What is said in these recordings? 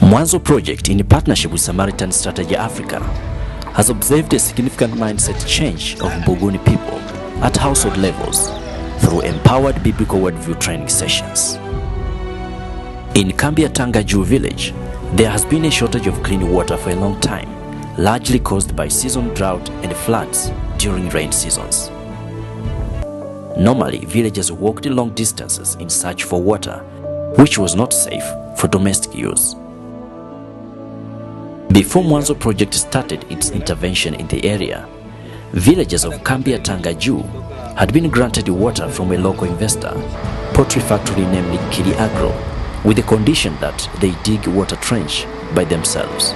Mwanzo Project, in partnership with Samaritan Strategy Africa, has observed a significant mindset change of Mbuguni people at household levels through empowered biblical worldview training sessions. In Kambia Tanga Juu village, there has been a shortage of clean water for a long time, largely caused by seasonal drought and floods during rain seasons. Normally, villagers walked long distances in search for water, which was not safe for domestic use. Before Mwanzo Project started its intervention in the area, villagers of Kambia Tanga Juu had been granted water from a local investor, poultry factory namely Kili Agro, with the condition that they dig water trench by themselves.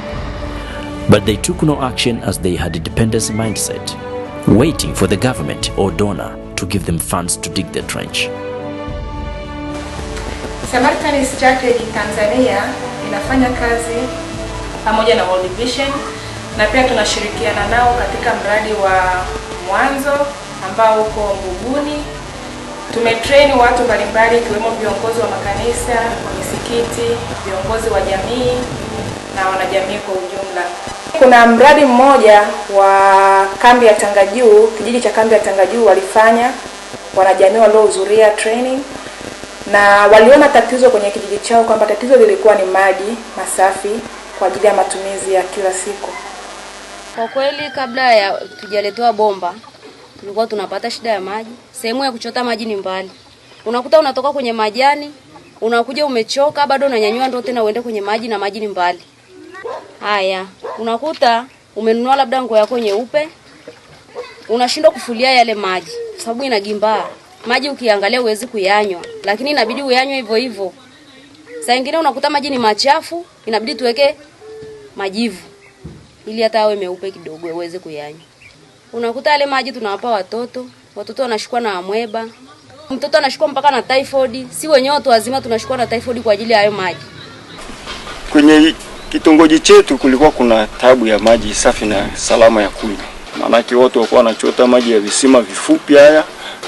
But they took no action as they had a dependency mindset, waiting for the government or donor to give them funds to dig the trench. Samaritan Strategy Tanzania inafanya kazi pamoja na World Vision, na pia tunashirikiana nao katika mradi wa Mwanzo ambao uko Mbuguni. Tumetrain watu mbalimbali ikiwemo viongozi wa makanisa, wa misikiti, viongozi wa jamii na wanajamii kwa ujumla. Kuna mradi mmoja wa kambi ya Tanga Juu, kijiji cha kambi ya Tanga Juu walifanya wanajamii waliohudhuria training, na waliona tatizo kwenye kijiji chao kwamba tatizo lilikuwa ni maji masafi kwa ajili ya matumizi ya kila siku. Kwa kweli kabla ya tujaletewa bomba tulikuwa tunapata shida ya maji. Sehemu ya kuchota maji ni mbali. Unakuta unatoka kwenye majani, unakuja umechoka, bado unanyanyua ndoo tena uende kwenye maji na maji ni mbali. Haya, unakuta umenunua labda nguo yako nyeupe, unashindwa kufulia yale maji sababu inagimbaa. Maji ukiangalia huwezi kuyanywa, lakini inabidi uyanywe hivyo hivyo. Saa nyingine unakuta maji ni machafu, inabidi tuweke majivu ili hata awe meupe kidogo uweze kuyanywa. Unakuta yale maji tunawapa watoto wanashikwa na amweba. Mtoto anashikwa mpaka na typhoid. Si wenyewe watu wazima tunashikwa na typhoid kwa ajili ya hayo maji. Kwenye kitongoji chetu kulikuwa kuna tabu ya maji safi na salama ya kunywa. Maana watu walikuwa wanachota maji ya visima vifupi haya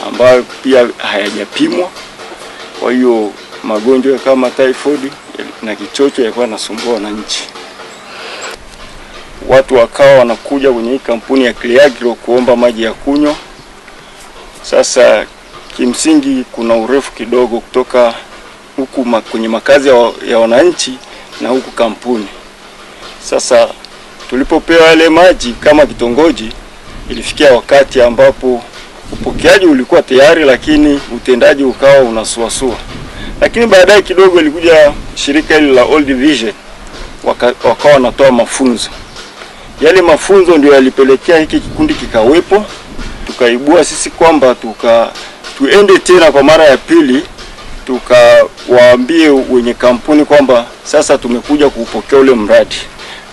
ambayo pia hayajapimwa. Kwa hiyo magonjwa kama typhoid na kichocho yalikuwa yanasumbua wananchi. Watu wakawa wanakuja kwenye kampuni ya Kili Agro kuomba maji ya kunywa. Sasa kimsingi kuna urefu kidogo kutoka huku kwenye makazi ya wananchi na huku kampuni. Sasa tulipopewa yale maji kama kitongoji, ilifikia wakati ambapo upokeaji ulikuwa tayari lakini utendaji ukawa unasuasua. Lakini baadaye kidogo ilikuja shirika hili la World Vision wakawa wanatoa mafunzo. Yale mafunzo ndio yalipelekea hiki kikundi kikawepo, tukaibua sisi kwamba tuende tena kwa mara ya pili, tukawaambie wenye kampuni kwamba sasa tumekuja kupokea ule mradi.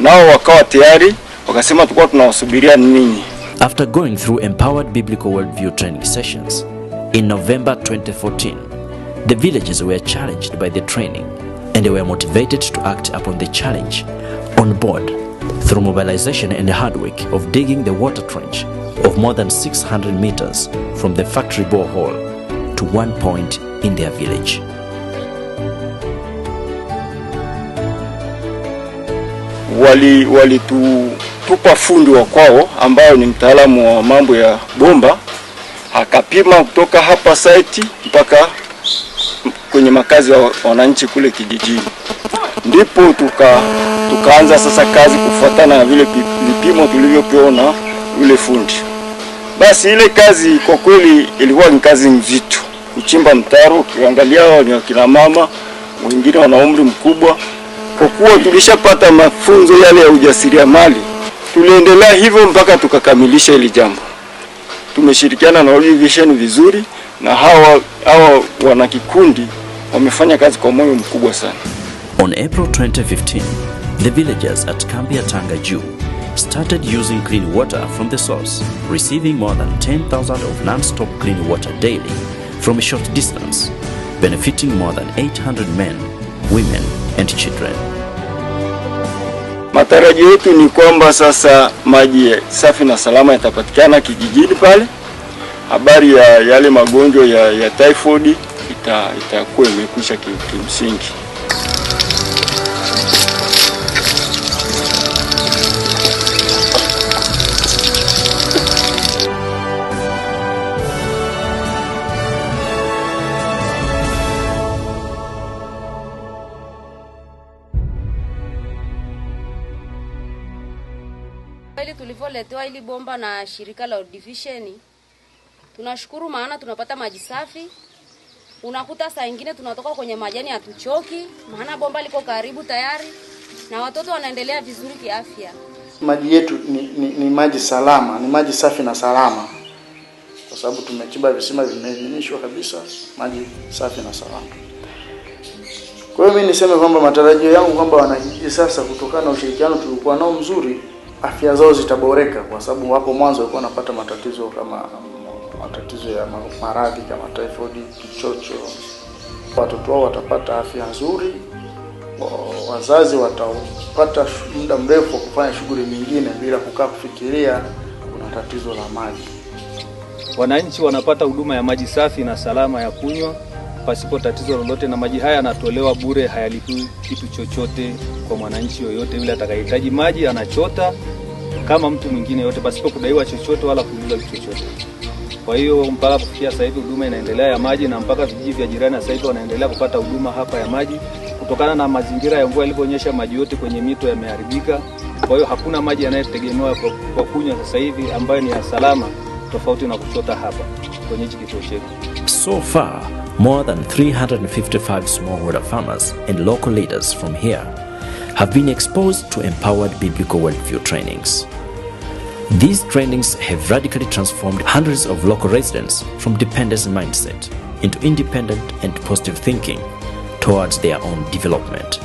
Nao wakawa tayari, wakasema tulikuwa tunawasubiria nini. After going through empowered biblical worldview training sessions in November 2014, the villagers were challenged by the training and they were motivated to act upon the challenge on board through mobilization and the hard work of digging the water trench of more than 600 meters from the factory borehole to one point in their village. Tupa fundi wa kwao ambao ni mtaalamu wa mambo ya bomba, akapima kutoka hapa site mpaka kwenye makazi ya wananchi kule kijijini. Ndipo tukaanza sasa kazi kufuatana na vile vipimo tulivyopewa na yule fundi. Basi ile kazi kwa kweli ilikuwa ni kazi nzito. Kuchimba mtaro, ukiangalia wao ni wakina mama, wengine wana umri mkubwa. Kwa kuwa tulishapata mafunzo yale ya ujasiriamali, tuliendelea hivyo mpaka tukakamilisha ile jambo. Tumeshirikiana na World Vision vizuri, na hawa wana kikundi wamefanya kazi kwa moyo mkubwa sana. On April 2015, the villagers at Kambia Tanga Juu started using clean water from the source, receiving more than 10,000 of non-stop clean water daily from a short distance, benefiting more than 800 men, women and children. Matarajio yetu ni kwamba sasa maji safi na salama yatapatikana kijijini pale. Habari ya yale magonjwa ya typhoid itakuwa imekwisha kimsingi. tulivyoletewa ili bomba na shirika la World Vision, tunashukuru maana tunapata maji safi. Unakuta saa nyingine tunatoka kwenye majani hatuchoki, maana bomba liko karibu tayari na watoto wanaendelea vizuri kiafya. Maji yetu ni maji salama, ni maji safi na salama. Kwa sababu tumechimba visima vimeidhinishwa kabisa, maji safi na salama. Kwa hiyo mimi niseme kwamba matarajio yangu kwamba wanajiji sasa, kutokana na ushirikiano tulikuwa nao mzuri, afya zao zitaboreka, kwa sababu hapo mwanzo walikuwa wanapata matatizo kama matatizo ya maradhi kama typhoid, kichocho. Watoto wao watapata afya nzuri, wazazi watapata muda mrefu wa kufanya shughuli nyingine bila kukaa kufikiria kuna tatizo la maji. Wananchi wanapata huduma ya maji safi na salama ya kunywa pasipo tatizo lolote, na maji haya yanatolewa bure, hayalipi kitu chochote kwa mwananchi yoyote yule atakayehitaji maji. Anachota kama mtu mwingine yote pasipo kudaiwa chochote wala kulipa chochote. Kwa hiyo mpaka kufikia sasa hivi huduma inaendelea ya maji, na mpaka vijiji vya jirani sasa hivi wanaendelea kupata huduma hapa ya maji. Kutokana na mazingira ya mvua iliponyesha, maji yote kwenye mito yameharibika. Kwa hiyo hakuna maji yanayotegemewa kwa kunywa sasa hivi ambayo ni ya salama, tofauti na kuchota hapa kwenye kituo chetu. So far, more than 355 smallholder farmers and local leaders from here have been exposed to empowered biblical worldview trainings. These trainings have radically transformed hundreds of local residents from dependence mindset into independent and positive thinking towards their own development.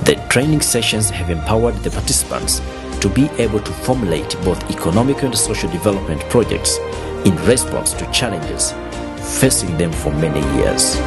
The training sessions have empowered the participants to be able to formulate both economic and social development projects in response to challenges facing them for many years.